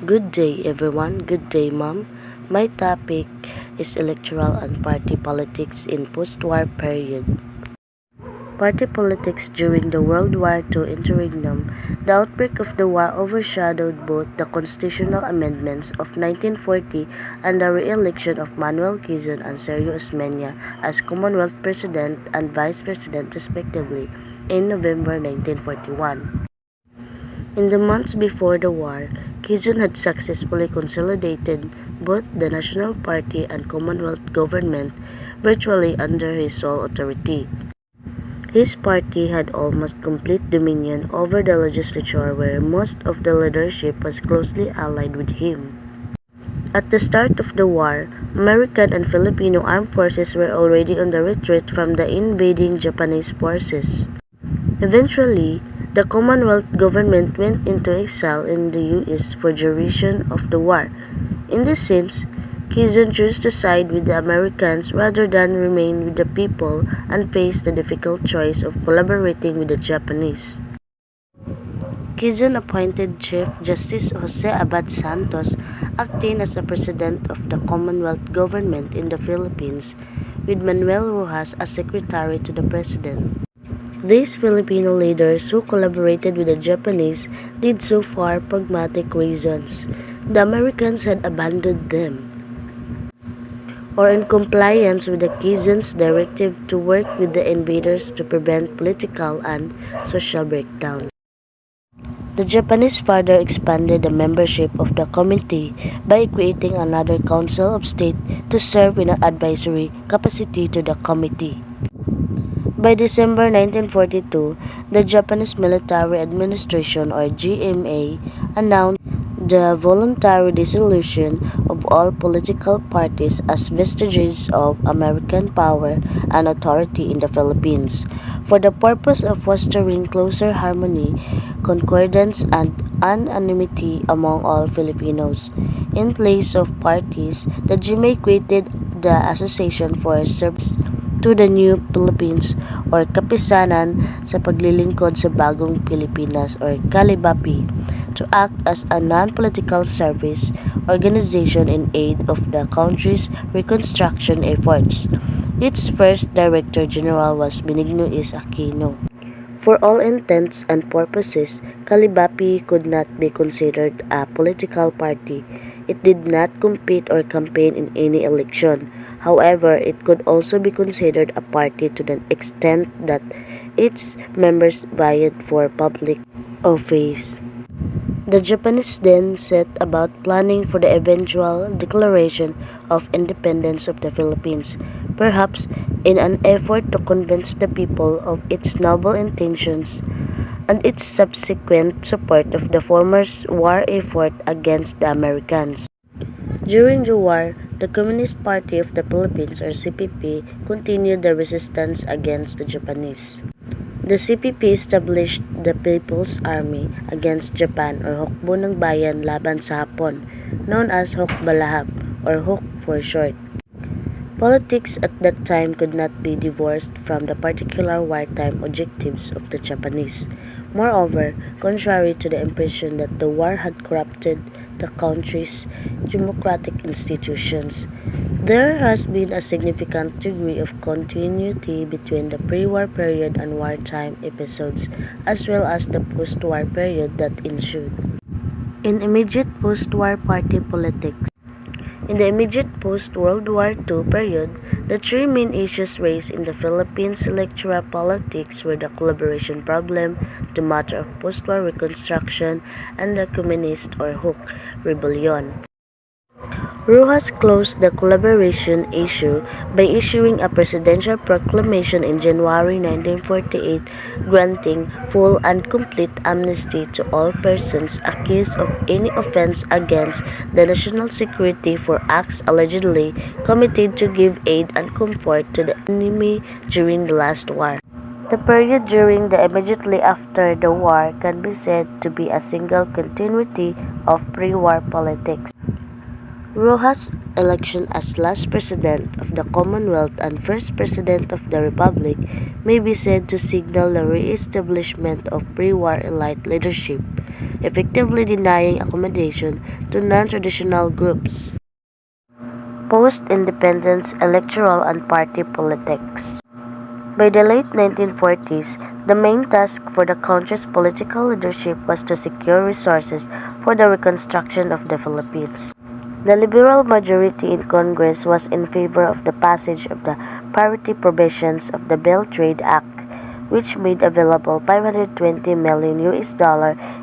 Good day, everyone. Good day, ma'am. My topic is electoral and party politics in post-war period. Party politics during the World War II interregnum. The outbreak of the war overshadowed both the constitutional amendments of 1940 and the re-election of Manuel Quezon and Sergio Osmeña as Commonwealth President and Vice President respectively in November 1941. In the months before the war, Quezon had successfully consolidated both the National Party and Commonwealth government virtually under his sole authority. His party had almost complete dominion over the legislature where most of the leadership was closely allied with him. At the start of the war, American and Filipino armed forces were already on the retreat from the invading Japanese forces. Eventually, the Commonwealth government went into exile in the U.S. for duration of the war. In this sense, Quezon chose to side with the Americans rather than remain with the people and face the difficult choice of collaborating with the Japanese. Quezon appointed Chief Justice Jose Abad Santos acting as the President of the Commonwealth government in the Philippines, with Manuel Rojas as Secretary to the President. These Filipino leaders who collaborated with the Japanese did so for pragmatic reasons. The Americans had abandoned them, or in compliance with the Quezon's directive to work with the invaders to prevent political and social breakdown. The Japanese further expanded the membership of the committee by creating another Council of State to serve in an advisory capacity to the committee. By December 1942, the Japanese Military Administration or GMA announced the voluntary dissolution of all political parties as vestiges of American power and authority in the Philippines, for the purpose of fostering closer harmony, concordance, and anonymity among all Filipinos. In place of parties, the GMA created the Association for Service to the New Philippines or Kapisanan sa Paglilingkod sa Bagong Pilipinas or Kalibapi, to act as a non-political service organization in aid of the country's reconstruction efforts. Its first Director General was Benigno S. Aquino. For all intents and purposes, Kalibapi could not be considered a political party. It did not compete or campaign in any election. However, it could also be considered a party to the extent that its members vied for public office. The Japanese then set about planning for the eventual declaration of independence of the Philippines, perhaps in an effort to convince the people of its noble intentions and its subsequent support of the former war effort against the Americans. During the war, the Communist Party of the Philippines or CPP continued the resistance against the Japanese. The CPP established the People's Army against Japan or Hukbo ng Bayan laban sa Hapon, known as Hukbalahap or Huk for short. Politics at that time could not be divorced from the particular wartime objectives of the Japanese. Moreover, contrary to the impression that the war had corrupted the country's democratic institutions, there has been a significant degree of continuity between the pre-war period and wartime episodes, as well as the post-war period that ensued. In immediate post-war party politics, in the immediate post-World War II period, the three main issues raised in the Philippines electoral politics were the collaboration problem, the matter of post-war reconstruction, and the Communist or Huk rebellion. Rojas closed the collaboration issue by issuing a presidential proclamation in January 1948 granting full and complete amnesty to all persons accused of any offense against the national security for acts allegedly committed to give aid and comfort to the enemy during the last war. The period during the immediately after the war can be said to be a single continuity of pre-war politics. Rojas' election as last President of the Commonwealth and first President of the Republic may be said to signal the re-establishment of pre-war elite leadership. effectively denying accommodation to non-traditional groups. Post-independence electoral and party politics. By the late 1940s, the main task for the country's political leadership was to secure resources for the reconstruction of the Philippines. The liberal majority in Congress was in favor of the passage of the parity provisions of the Bell Trade Act, which made available $520 million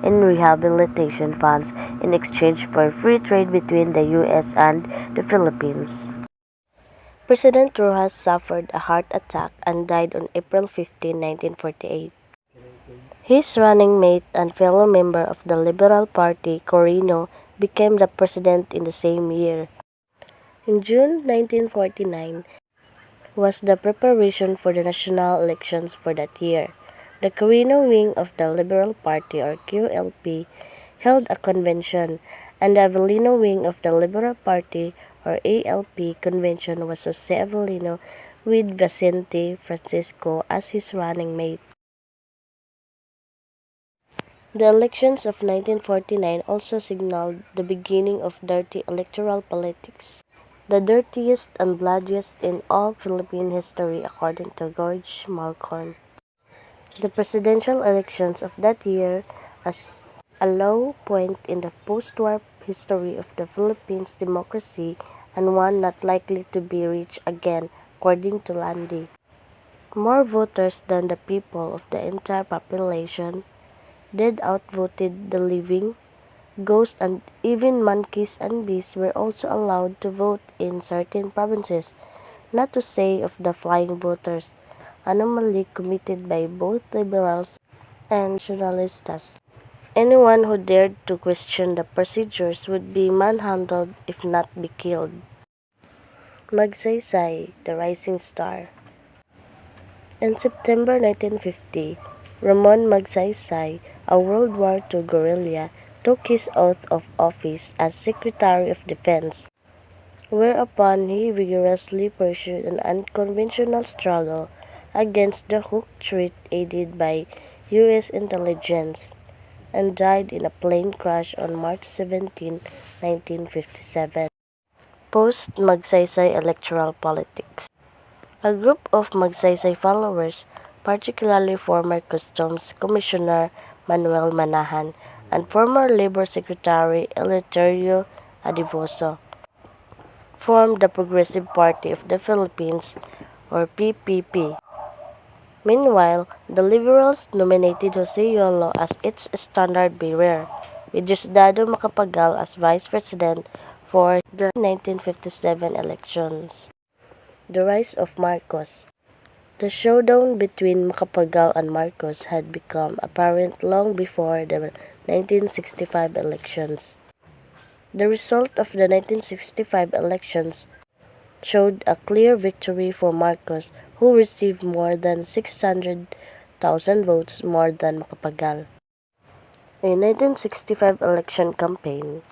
in rehabilitation funds in exchange for free trade between the U.S. and the Philippines. President Rojas suffered a heart attack and died on April 15, 1948. His running mate and fellow member of the Liberal Party, Corino, became the president in the same year. In June 1949 was the preparation for the national elections for that year. The Corino wing of the Liberal Party, or QLP, held a convention, and the Avellino wing of the Liberal Party, or ALP, convention was Jose Avellino with Vicente Francisco as his running mate. The elections of 1949 also signaled the beginning of dirty electoral politics, the dirtiest and bloodiest in all Philippine history according to George Malcorn. The presidential elections of that year as a low point in the post-war history of the Philippines democracy and one not likely to be reached again, according to Landy. More voters than the people of the entire population, dead outvoted the living, ghosts and even monkeys and bees were also allowed to vote in certain provinces, not to say of the flying voters, anomaly committed by both liberals and nationalistas. Anyone who dared to question the procedures would be manhandled if not be killed. Magsaysay, the rising star. In September 1950, Ramon Magsaysay, a World War II guerrilla, took his oath of office as Secretary of Defense, whereupon he vigorously pursued an unconventional struggle against the hook threat aided by U.S. intelligence, and died in a plane crash on March 17, 1957. Post-Magsaysay electoral politics. A group of Magsaysay followers, particularly former Customs Commissioner Manuel Manahan and former Labor Secretary Eleuterio Adivoso, formed the Progressive Party of the Philippines, or PPP. Meanwhile, the Liberals nominated Jose Yolo as its standard-bearer, with Diosdado Macapagal as Vice President for the 1957 elections. The rise of Marcos. The showdown between Macapagal and Marcos had become apparent long before the 1965 elections. The result of the 1965 elections showed a clear victory for Marcos, who received more than 600,000 votes more than Macapagal. A 1965 election campaign.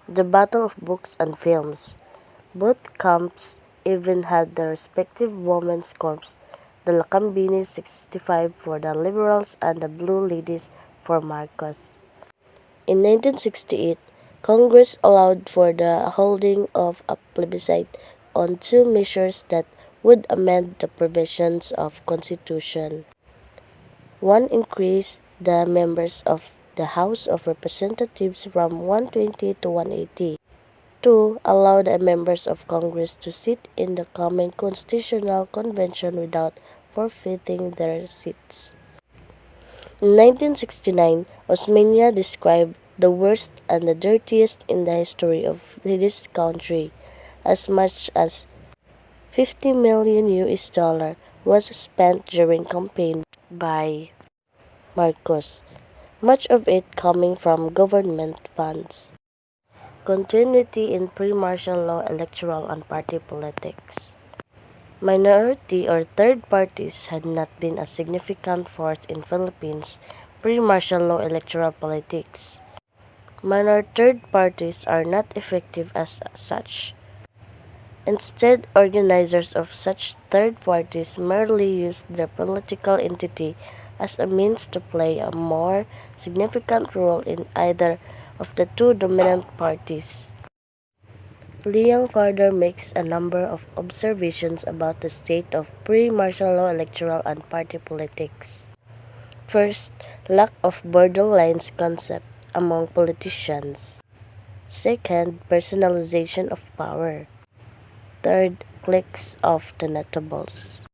The Battle of Books and Films. Both camps even had their respective women's corps, the Lacambini 65 for the Liberals and the Blue Ladies for Marcos. In 1968, Congress allowed for the holding of a plebiscite on two measures that would amend the provisions of Constitution. One increased the members of the House of Representatives from 120 to 180. Two, allow the members of Congress to sit in the coming Constitutional Convention without forfeiting their seats. In 1969, Osmeña described the worst and the dirtiest in the history of this country. As much as $50 million was spent during campaign by Marcos, much of it coming from government funds. Continuity in pre-martial law electoral and party politics. Minority or third parties had not been a significant force in Philippines pre-martial law electoral politics. Minor third parties are not effective as such. Instead, organizers of such third parties merely use their political entity as a means to play a more significant role in either of the two dominant parties. Liang further makes a number of observations about the state of pre-martial law electoral and party politics. First, lack of borderlines concept among politicians. Second, personalization of power. Third, cliques of the notables.